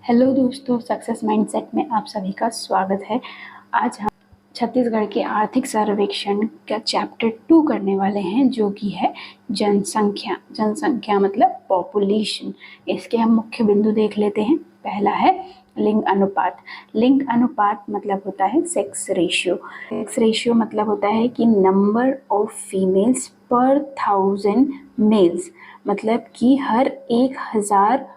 Hello दोस्तों, success mindset में आप सभी का स्वागत है। आज हम छत्तीसगढ़ के आर्थिक सर्वेक्षण का चैप्टर 2 करने वाले हैं, जो कि है जनसंख्या। जनसंख्या मतलब पॉपुलेशन। इसके हम मुख्य बिंदु देख लेते हैं। पहला है लिंग अनुपात। लिंग अनुपात मतलब होता है सेक्स रेशियो। सेक्स रेशियो मतलब होता है कि नंबर ऑफ फीमेल्स पर 1000 मेल्स, मतलब कि हर 1000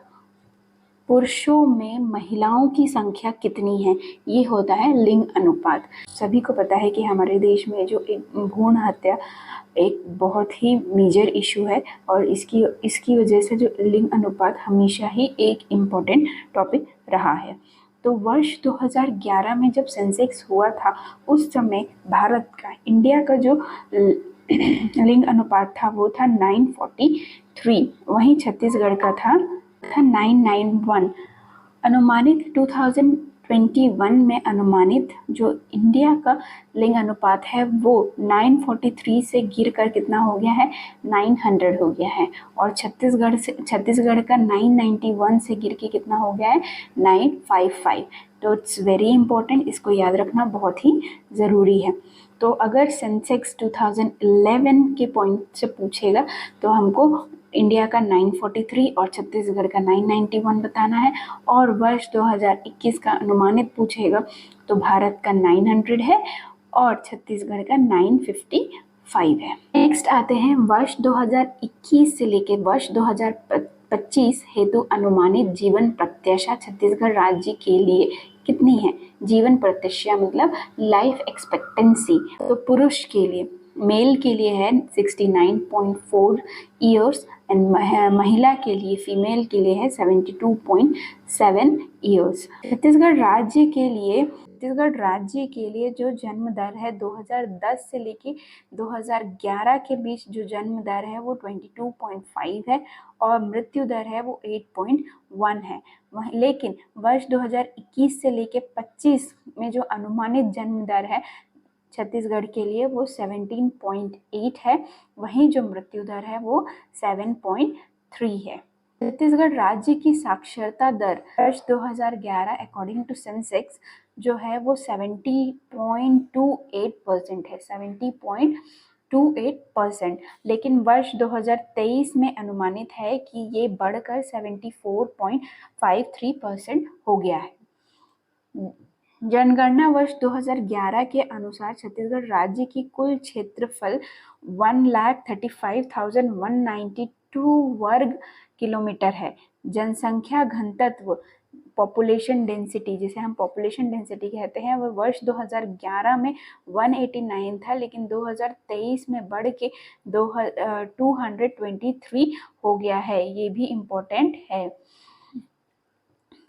पुरुषों में महिलाओं की संख्या कितनी है, ये होता है लिंग अनुपात। सभी को पता है कि हमारे देश में जो एक भ्रूण हत्या एक बहुत ही मेजर इशू है, और इसकी वजह से जो लिंग अनुपात हमेशा ही एक इम्पोर्टेंट टॉपिक रहा है। तो वर्ष 2011 में जब सेंसेक्स हुआ था, उस समय भारत का, इंडिया का जो लिंग अनुपात था वो था 943। वहीं छत्तीसगढ़ का था 991। अनुमानित 2021 में अनुमानित जो इंडिया का लिंग अनुपात है वो 943 से गिर कर कितना हो गया है, 900 हो गया है। और छत्तीसगढ़ का 991 से गिर के कितना हो गया है, 955। तो इट्स वेरी इंपॉर्टेंट, इसको याद रखना बहुत ही ज़रूरी है। तो अगर सेंसेक्स 2011 के पॉइंट से पूछेगा तो हमको इंडिया का 943 और छत्तीसगढ़ का 991 बताना है, और वर्ष 2021 का अनुमानित पूछेगा तो भारत का 900 है और छत्तीसगढ़ का 955 है। नेक्स्ट आते हैं वर्ष 2021 से लेकर वर्ष 2025 हेतु अनुमानित जीवन प्रत्याशा छत्तीसगढ़ राज्य के लिए कितनी है। जीवन प्रत्याशा मतलब लाइफ एक्सपेक्टेंसी। तो पुरुष के लिए, मेल के लिए है 69.4 ईयर्स, एंड महिला के लिए, फीमेल के लिए है 72.7 ईयर्स। छत्तीसगढ़ राज्य के लिए जो जन्म दर है 2010 से लेके 2011 के बीच जो जन्म दर है वो 22.5 है, और मृत्यु दर है वो 8.1 है। लेकिन वर्ष 2021 से लेके 25 में जो अनुमानित जन्म दर है छत्तीसगढ़ के लिए वो 17.8 है, वहीं जो मृत्यु दर है वो 7.3 है। छत्तीसगढ़ राज्य की साक्षरता दर वर्ष 2011 अकॉर्डिंग टू सेंसेक्स जो है वो 70.28% है, 70.28%। लेकिन वर्ष 2023 में अनुमानित है कि ये बढ़कर 74.53% हो गया है। जनगणना वर्ष 2011 के अनुसार छत्तीसगढ़ राज्य की कुल क्षेत्रफल 1,35,192 वर्ग किलोमीटर है। जनसंख्या घनत्व पॉपुलेशन डेंसिटी, जिसे हम पॉपुलेशन डेंसिटी कहते हैं, वो वर्ष 2011 में 189 था, लेकिन 2023 में बढ़ के 223 हो गया है। ये भी इम्पोर्टेंट है।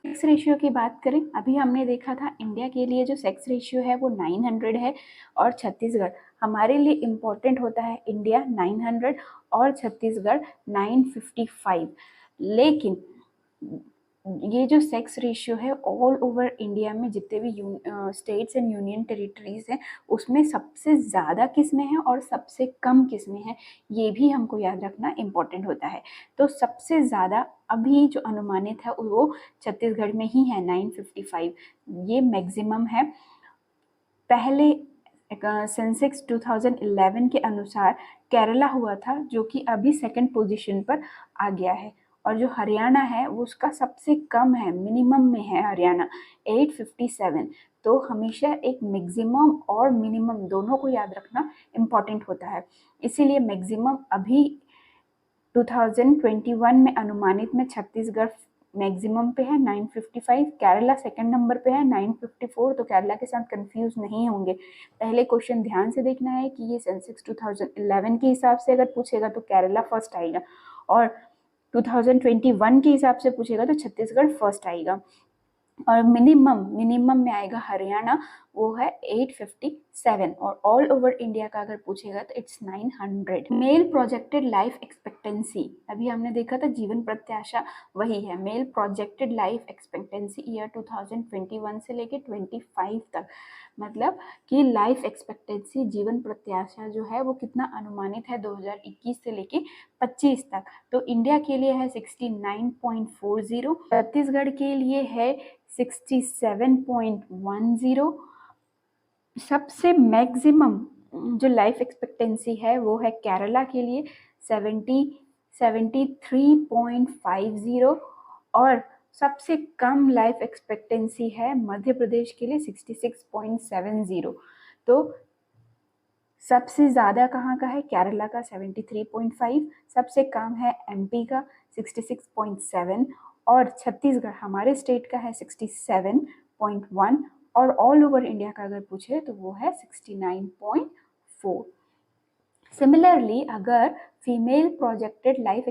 सेक्स रेशियो की बात करें, अभी हमने देखा था इंडिया के लिए जो सेक्स रेशियो है वो 900 है, और छत्तीसगढ़, हमारे लिए इम्पोर्टेंट होता है इंडिया 900 और छत्तीसगढ़ 955। लेकिन ये जो सेक्स रेशियो है ऑल ओवर इंडिया में जितने भी स्टेट्स एंड यूनियन टेरिटरीज हैं उसमें सबसे ज़्यादा किसमें है और सबसे कम किसमें है, ये भी हमको याद रखना इम्पोर्टेंट होता है। तो सबसे ज़्यादा अभी जो अनुमानित है वो छत्तीसगढ़ में ही है, 955, ये मैक्सिमम है। पहले सेंसेक्स 2011 के अनुसार केरला हुआ था, जो कि अभी सेकंड पोजीशन पर आ गया है, और जो हरियाणा है वो उसका सबसे कम है, मिनिमम में है हरियाणा 857। तो हमेशा एक मैक्सिमम और मिनिमम दोनों को याद रखना इम्पॉर्टेंट होता है, इसीलिए मैक्सिमम अभी 2021 में अनुमानित में छत्तीसगढ़ मैक्सिमम पे है 955, केरला सेकंड नंबर पे है 954। तो केरला के साथ कंफ्यूज नहीं होंगे। पहले क्वेश्चन ध्यान से देखना है कि ये सेंसेक्स 2011 के हिसाब से अगर पूछेगा तो केरला फर्स्ट आएगा, और 2021 के हिसाब से पूछेगा तो छत्तीसगढ़ फर्स्ट आएगा, और मिनिमम में आएगा हरियाणा, वो है 857, और ऑल ओवर इंडिया का अगर पूछेगा तो it's 900। Male projected life expectancy, अभी हमने देखा था जीवन प्रत्याशा, वही है male projected life expectancy year 2021 से लेके 25 तक, मतलब कि लाइफ एक्सपेक्टेंसी जीवन प्रत्याशा जो है वो कितना अनुमानित है 2021 से लेके 25 तक। तो इंडिया के लिए है 69.40, छत्तीसगढ़ के लिए है 67.10। सबसे मैक्सिमम जो लाइफ एक्सपेक्टेंसी है वो है केरला के लिए 73.50, और सबसे कम लाइफ एक्सपेक्टेंसी है मध्य प्रदेश के लिए 66.70। तो सबसे ज़्यादा कहाँ का है, केरला का 73.5, सबसे कम है एमपी का 66.7, और छत्तीसगढ़ हमारे स्टेट का है 67.1, और ऑल ओवर इंडिया का अगर पूछे तो वो है 69.4। सिमिलरली अगर फीमेल प्रोजेक्टेड लाइफ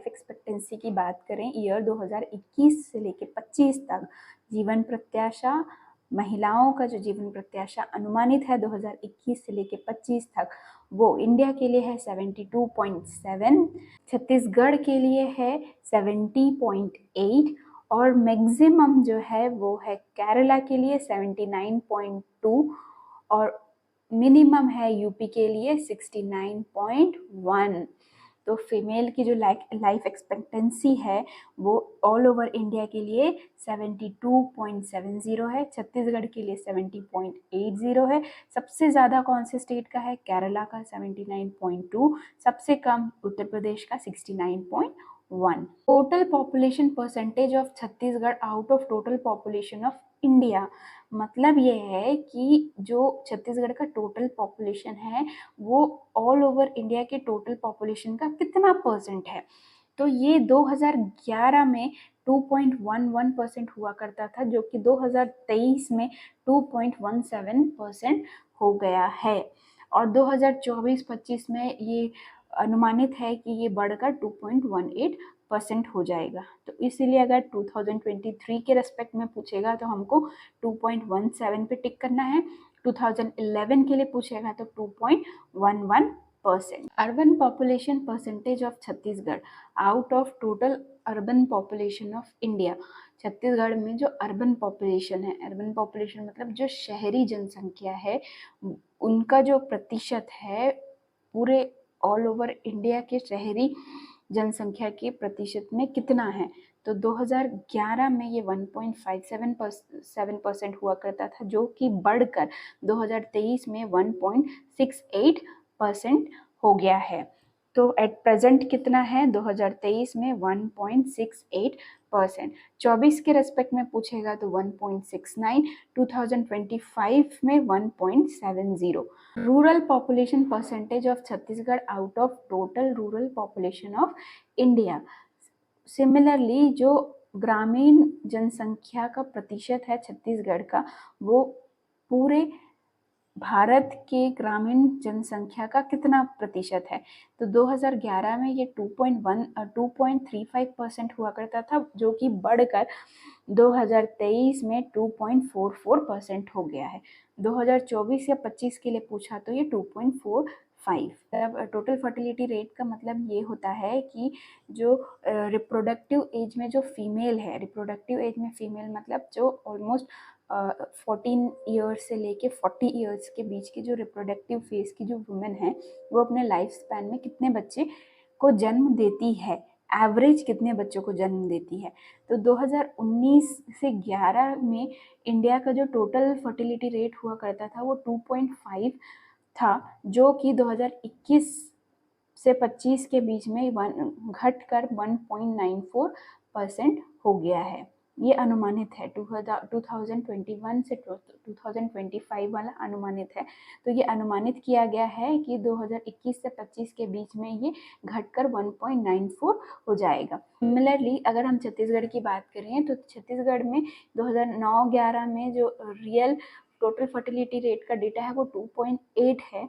एक्सपेक्टेंसी की बात करें ईयर 2021 से लेके 25 तक, जीवन प्रत्याशा महिलाओं का जो जीवन प्रत्याशा अनुमानित है 2021 से लेके 25 तक, वो इंडिया के लिए है 72.7, छत्तीसगढ़ के लिए है 70.8, और मैक्सिमम जो है वो है केरला के लिए 79.2, और मिनिमम है यूपी के लिए 69.1। तो फीमेल की जो लाइफ एक्सपेक्टेंसी है वो ऑल ओवर इंडिया के लिए 72.70 है, छत्तीसगढ़ के लिए 70.80 है। सबसे ज़्यादा कौन से स्टेट का है, केरला का 79.2, सबसे कम उत्तर प्रदेश का 69.1। Total population percentage of Chhattisgarh out of total population of India, मतलब ये है कि जो छत्तीसगढ़ का टोटल पॉपुलेशन है वो ऑल ओवर इंडिया के टोटल पॉपुलेशन का कितना परसेंट है। तो ये 2011 में 2.11% हुआ करता था, जो कि 2023 में 2.17% हो गया है, और 2024-25 में ये अनुमानित है कि ये बढ़कर 2.18% हो जाएगा। तो इसीलिए अगर 2023 के रेस्पेक्ट में पूछेगा तो हमको 2.17 पे टिक करना है, 2011 के लिए पूछेगा तो 2.11%। Urban population percentage of Chhattisgarh out of total urban population of India, Chhattisgarh में जो अर्बन पॉपुलेशन है, अर्बन पॉपुलेशन मतलब जो शहरी जनसंख्या है, उनका जो प्रतिशत है पूरे ऑल ओवर इंडिया के शहरी जनसंख्या के प्रतिशत में कितना है। तो 2011 में ये 1.57% हुआ करता था, जो कि बढ़कर 2023 में 1.68% हो गया है। तो एट प्रेजेंट कितना है 2023 में 1.68%। 24 के रेस्पेक्ट में पूछेगा तो 1.69, 2025 में 1.70। Rural population percentage of Chhattisgarh out of total rural population of India, similarly जो ग्रामीण जनसंख्या का प्रतिशत है छत्तीसगढ़ का, वो पूरे भारत के ग्रामीण जनसंख्या का कितना प्रतिशत है। तो 2011 में ये 2.35% हुआ करता था, जो कि बढ़कर 2023 में 2.44% हो गया है। 2024 या 25 के लिए पूछा तो ये 2.45। टोटल फर्टिलिटी रेट का मतलब ये होता है कि जो रिप्रोडक्टिव एज में जो फीमेल है, रिप्रोडक्टिव एज में फीमेल मतलब जो ऑलमोस्ट 14 ईयर्स से लेके 40 ईयर्स के बीच की जो रिप्रोडक्टिव फेज की जो वुमेन है, वो अपने लाइफ स्पैन में कितने बच्चे को जन्म देती है, एवरेज कितने बच्चों को जन्म देती है। तो 2019 से 11 में इंडिया का जो टोटल फर्टिलिटी रेट हुआ करता था वो 2.5 था, जो कि 2021 से 25 के बीच में घटकर 1.94% हो गया है। ये अनुमानित है, 2021 से 2025 वाला अनुमानित है। तो ये अनुमानित किया गया है कि 2021 से 25 के बीच में ये घटकर 1.94 हो जाएगा। सिमिलरली अगर हम छत्तीसगढ़ की बात करें तो छत्तीसगढ़ में 2009-11 में जो रियल टोटल फर्टिलिटी रेट का डेटा है वो 2.8 है,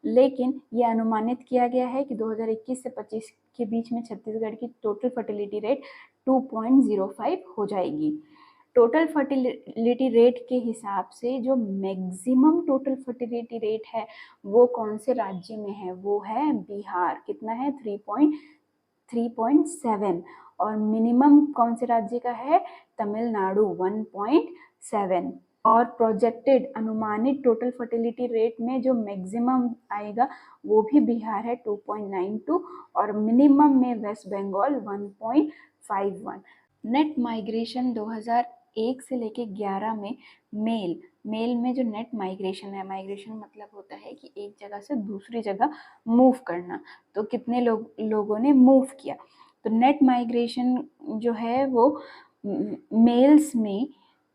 लेकिन ये अनुमानित किया गया है कि 2021 से 25 के बीच में छत्तीसगढ़ की टोटल फर्टिलिटी रेट 2.05 हो जाएगी। टोटल फर्टिलिटी रेट के हिसाब से जो मैक्सिमम टोटल फर्टिलिटी रेट है वो कौन से राज्य में है, वो है बिहार। कितना है? 3.7। और मिनिमम कौन से राज्य का है? तमिलनाडु 1.7। और प्रोजेक्टेड अनुमानित टोटल फर्टिलिटी रेट में जो मैक्सिमम आएगा वो भी बिहार है 2.92 और मिनिमम में वेस्ट बंगाल 1.51। नेट माइग्रेशन 2001 से लेके 11 में मेल में जो नेट माइग्रेशन है, माइग्रेशन मतलब होता है कि एक जगह से दूसरी जगह मूव करना, तो कितने लोगों ने मूव किया। तो नेट माइग्रेशन जो है वो मेल्स में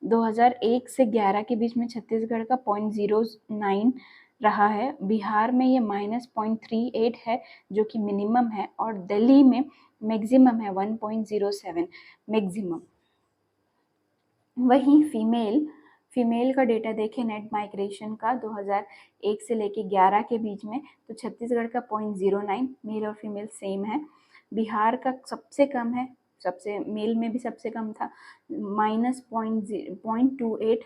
2001 से 11 के बीच में छत्तीसगढ़ का 0.09 रहा है, बिहार में ये -0.38 है जो कि मिनिमम है, और दिल्ली में मैक्सिमम है 1.07 मैक्सिमम। वहीं फीमेल का डेटा देखें नेट माइग्रेशन का 2001 से लेके 11 के बीच में, तो छत्तीसगढ़ का 0.09, मेल और फीमेल सेम है। बिहार का सबसे कम है, सबसे मेल में भी सबसे कम था -0.28,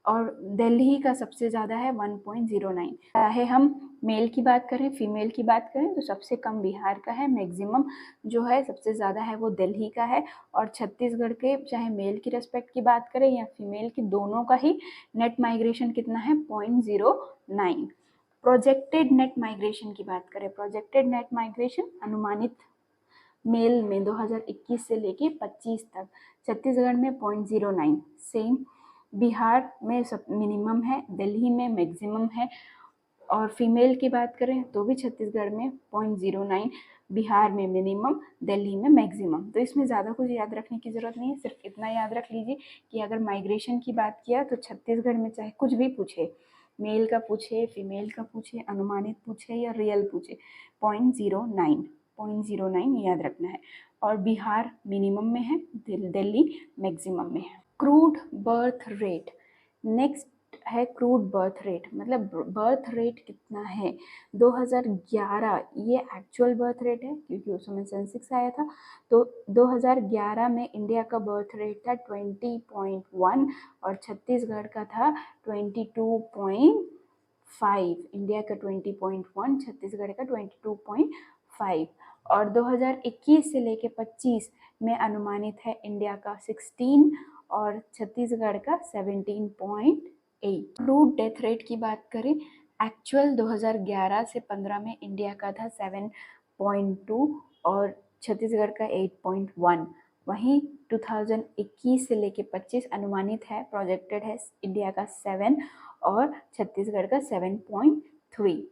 और दिल्ली का सबसे ज़्यादा है 1.09। चाहे हम मेल की बात करें फीमेल की बात करें तो सबसे कम बिहार का है, मैक्सिमम जो है सबसे ज़्यादा है वो दिल्ली का है। और छत्तीसगढ़ के चाहे मेल की रेस्पेक्ट की बात करें या फीमेल की, दोनों का ही नेट माइग्रेशन कितना है? 0.09। प्रोजेक्टेड नेट माइग्रेशन की बात करें, प्रोजेक्टेड नेट माइग्रेशन अनुमानित मेल में 2021 से लेके 25 तक छत्तीसगढ़ में 0.09 सेम, बिहार में सब मिनिमम है, दिल्ली में मैक्सिमम है। और फीमेल की बात करें तो भी छत्तीसगढ़ में 0.09, बिहार में मिनिमम, दिल्ली में मैक्सिमम। तो इसमें ज़्यादा कुछ याद रखने की ज़रूरत नहीं है, सिर्फ इतना याद रख लीजिए कि अगर माइग्रेशन की बात किया तो छत्तीसगढ़ में चाहे कुछ भी पूछे, मेल का पूछे, फीमेल का पूछे, अनुमानित पूछे या रियल पूछे, 0.09 याद रखना है। और बिहार मिनिमम में है, दिल्ली मैक्सिमम में है। क्रूड बर्थ रेट, नेक्स्ट है क्रूड बर्थ रेट, मतलब बर्थ रेट कितना है 2011, ये एक्चुअल बर्थ रेट है क्योंकि उस समय सेंसेक्स आया था। तो 2011 में इंडिया का बर्थ रेट था 20.1 और छत्तीसगढ़ का था 22.5। इंडिया का 20.1, छत्तीसगढ़ का 22.5। और 2021 से लेके 25 में अनुमानित है इंडिया का 16 और छत्तीसगढ़ का 17.8। क्रूड डेथ रेट की बात करें, एक्चुअल 2011 से 15 में इंडिया का था 7.2 और छत्तीसगढ़ का 8.1। वहीं 2021 से लेके 25 अनुमानित है, प्रोजेक्टेड है इंडिया का 7 और छत्तीसगढ़ का 7.3।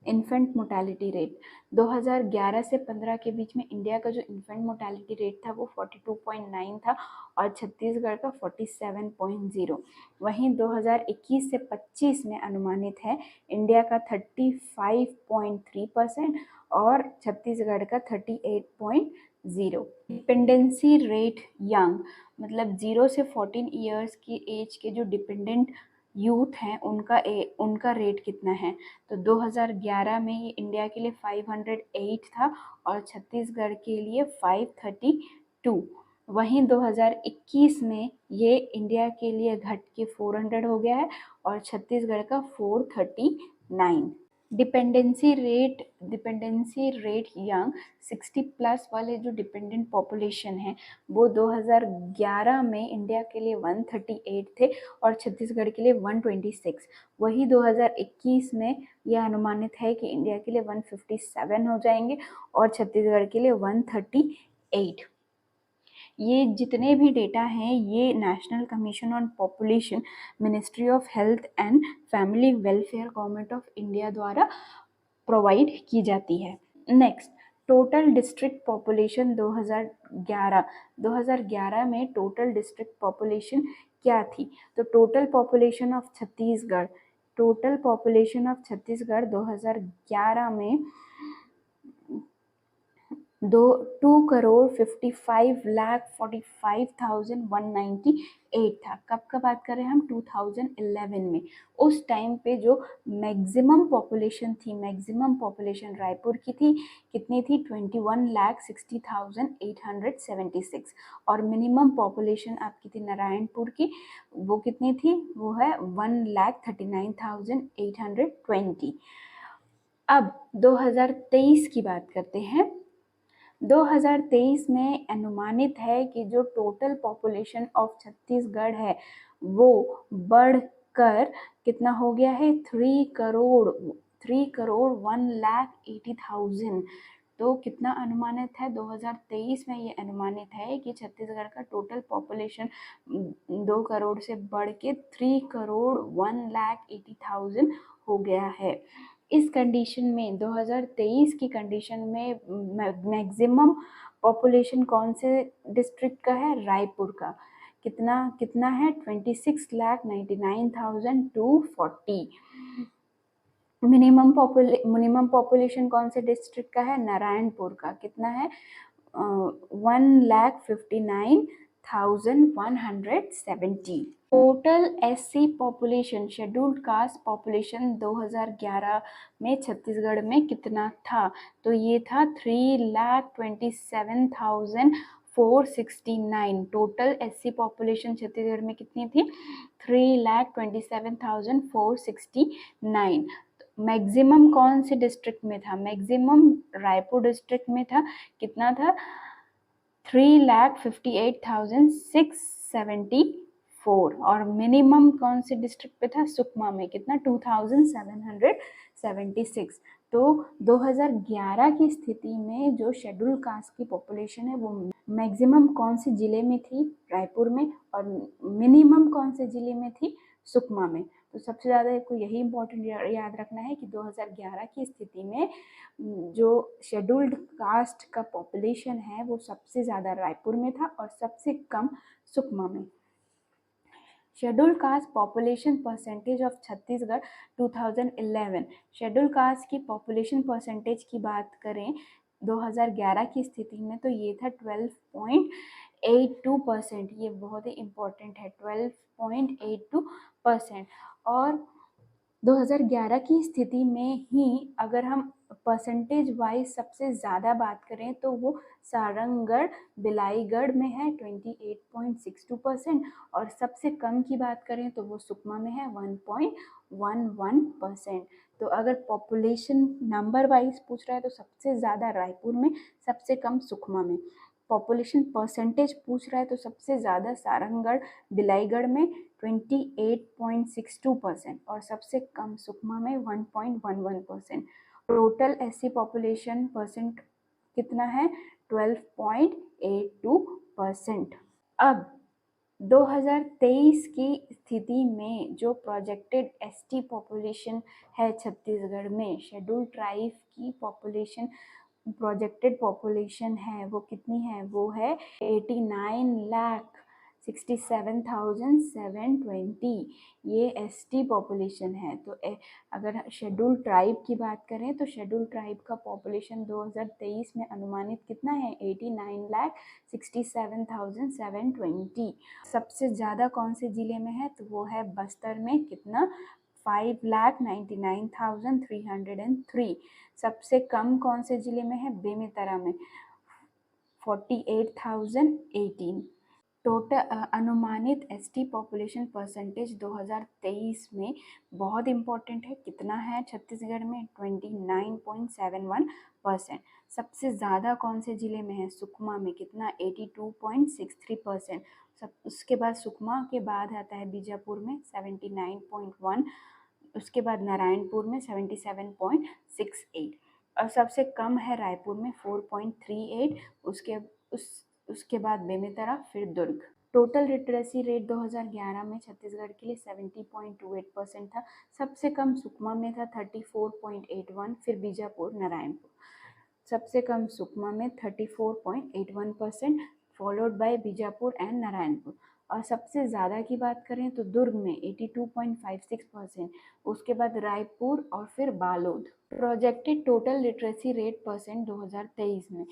इन्फेंट मोर्टेलिटी रेट 2011 से 15 के बीच में इंडिया का जो इन्फेंट मोर्टेलिटी रेट था वो 42.9 था और छत्तीसगढ़ का 47.0। वहीं 2021 से 25 में अनुमानित है इंडिया का 35.3% और छत्तीसगढ़ का 38.0। डिपेंडेंसी रेट यंग, मतलब 0 से 14 ईयर्स की एज के जो डिपेंडेंट यूथ हैं उनका रेट कितना है। तो 2011 में ये इंडिया के लिए 508 था और छत्तीसगढ़ के लिए 532। वहीं 2021 में ये इंडिया के लिए घट के 400 हो गया है और छत्तीसगढ़ का 439। डिपेंडेंसी रेट यंग 60 प्लस वाले जो डिपेंडेंट पॉपुलेशन है वो 2011 में इंडिया के लिए 138 थे और छत्तीसगढ़ के लिए 126। वही 2021 में यह अनुमानित है कि इंडिया के लिए 157 हो जाएंगे और छत्तीसगढ़ के लिए 138। ये जितने भी डेटा हैं ये national commission on population, ministry of health and family welfare, government of India द्वारा प्रोवाइड की जाती है। नेक्स्ट, टोटल डिस्ट्रिक्ट पॉपुलेशन 2011 में टोटल डिस्ट्रिक्ट पॉपुलेशन क्या थी। तो टोटल पॉपुलेशन ऑफ छत्तीसगढ़ 2011 में 2,45,45,198 था। कब का बात कर रहे हैं हम? 2011 में। उस टाइम पे जो मैक्सिमम पॉपुलेशन थी, मैक्सिमम पॉपुलेशन रायपुर की थी, कितनी थी? 21,60,876। और मिनिमम पॉपुलेशन आपकी थी नारायणपुर की, वो कितनी थी? वो है 1,39,820। अब 2023 की बात करते हैं। 2023 में अनुमानित है कि जो टोटल पॉपुलेशन ऑफ छत्तीसगढ़ है वो बढ़कर कितना हो गया है? 3,01,80,000। तो कितना अनुमानित है? 2023 में ये अनुमानित है कि छत्तीसगढ़ का टोटल पॉपुलेशन 2 करोड़ से बढ़ के 3,01,80,000 हो गया है। इस कंडीशन में 2023 की कंडीशन में मैक्सिमम पॉपुलेशन कौन से डिस्ट्रिक्ट का है? रायपुर का। कितना है? 26,99,240। मिनिमम पॉपुलेशन कौन से डिस्ट्रिक्ट का है? नारायणपुर का। कितना है? 1,59,170। Total SC population, scheduled caste population 2011 में छत्तीसगढ़ में कितना था? तो ये था 3,27,469। टोटल SC पॉपुलेशन छत्तीसगढ़ में कितनी थी? 3,27,469। मैक्सिमम कौन से डिस्ट्रिक्ट में था? मैक्सिमम रायपुर डिस्ट्रिक्ट में था। कितना था? 3,58,674। और मिनिमम कौन से डिस्ट्रिक्ट पे था? सुकमा में। कितना? 2,776। तो 2011 की स्थिति में जो शेड्यूल कास्ट की पॉपुलेशन है वो मैक्सिमम कौन से जिले में थी? रायपुर में। और मिनिमम कौन से जिले में थी? सुकमा में। तो सबसे ज़्यादा को यही इम्पोर्टेंट याद रखना है कि 2011 की स्थिति में जो शेड्यूल्ड कास्ट का पॉपुलेशन है वो सबसे ज़्यादा रायपुर में था और सबसे कम सुकमा में। Schedule caste population percentage of Chhattisgarh 2011। Schedule caste की पॉपुलेशन परसेंटेज की बात करें 2011 की स्थिति में तो ये था 12.82%। ये बहुत ही इम्पोर्टेंट है, 12.82%। और 2011 की स्थिति में ही अगर हम परसेंटेज वाइज सबसे ज़्यादा बात करें तो वो सारंगगढ़ बिलाईगढ़ में है 28.62%। और सबसे कम की बात करें तो वो सुकमा में है 1.11%। तो अगर पॉपुलेशन नंबर वाइज पूछ रहा है तो सबसे ज़्यादा रायपुर में, सबसे कम सुकमा में। पॉपुलेशन परसेंटेज पूछ रहा है तो सबसे ज़्यादा सारंगगढ़ बिलाईगढ़ में 28.62% और सबसे कम सुकमा में 1.11%। टोटल SC पॉपुलेशन परसेंट कितना है? 12.82%। अब 2023 की स्थिति में जो प्रोजेक्टेड ST पॉपुलेशन है छत्तीसगढ़ में, शेड्यूल ट्राइब की पॉपुलेशन प्रोजेक्टेड पॉपुलेशन है वो कितनी है? वो है 89,67,720। ये ST पॉपुलेशन है। तो अगर शेड्यूल ट्राइब की बात करें तो शेड्यूल ट्राइब का पॉपुलेशन 2023 में अनुमानित कितना है? 89,67,720। सबसे ज़्यादा कौन से ज़िले में है? तो वो है बस्तर में। कितना? 5,99,303। सबसे कम कौन से जिले में है? बेमेतरा में, 48,018। टोटल अनुमानित ST पॉपुलेशन परसेंटेज 2023 में बहुत इम्पोर्टेंट है। कितना है छत्तीसगढ़ में? 29.71%। सबसे ज़्यादा कौन से ज़िले में है? सुकमा में। कितना? 82.63%। उसके बाद सुकमा के बाद आता है बीजापुर में 79.1। उसके बाद नारायणपुर में 77.68 और सबसे कम है रायपुर में 4.38। उसके बाद बेमेतरा, फिर दुर्ग। टोटल लिटरेसी रेट 2011 में छत्तीसगढ़ के लिए 70.28% था। सबसे कम सुकमा में था 34.81, फिर बीजापुर, नारायणपुर। सबसे कम सुकमा में 34.81%, followed by Bijapur and Narayanpur. और सबसे ज़्यादा की बात करें तो दुर्ग में 82.56%, उसके बाद रायपुर और फिर Balod. Projected total literacy rate percent 2023 में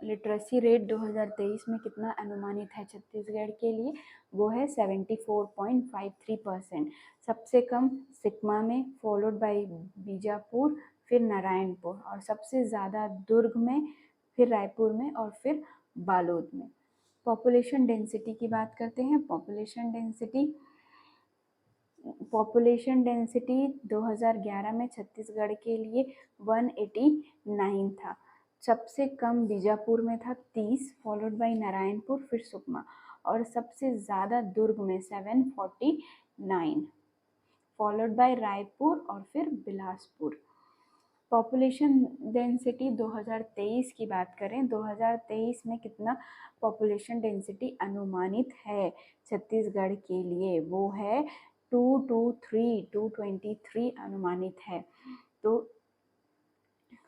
लिटरेसी रेट 2023 में कितना अनुमानित है छत्तीसगढ़ के लिए, वो है 74.53%। सबसे कम सिकमा में, फॉलोड बाय बीजापुर, फिर नारायणपुर, और सबसे ज़्यादा दुर्ग में, फिर रायपुर में, और फिर बालोद में। पॉपुलेशन डेंसिटी की बात करते हैं। पॉपुलेशन डेंसिटी 2011 में छत्तीसगढ़ के लिए 189 था। सबसे कम बीजापुर में था 30, फॉलोड बाय नारायणपुर, फिर सुकमा, और सबसे ज़्यादा दुर्ग में 749, फॉलोड बाय रायपुर और फिर बिलासपुर। पॉपुलेशन डेंसिटी 2023 की बात करें, 2023 में कितना पॉपुलेशन डेंसिटी अनुमानित है छत्तीसगढ़ के लिए, वो है 223 अनुमानित है। तो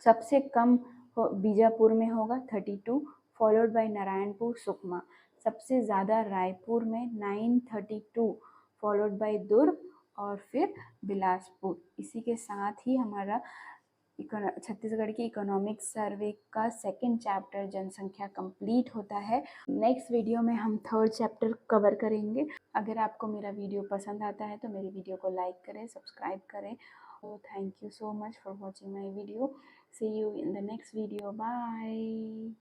सबसे कम बीजापुर में होगा 32, फॉलोड बाय नारायणपुर, सुकमा। सबसे ज़्यादा रायपुर में 932, फॉलोड बाय दुर्ग और फिर बिलासपुर। इसी के साथ ही हमारा छत्तीसगढ़ की इकोनॉमिक सर्वे का सेकंड चैप्टर जनसंख्या कंप्लीट होता है। नेक्स्ट वीडियो में हम थर्ड चैप्टर कवर करेंगे। अगर आपको मेरा वीडियो पसंद आता है तो मेरे वीडियो को लाइक करें, सब्सक्राइब करें। Thank you so much for watching my video. See you in the next video. Bye.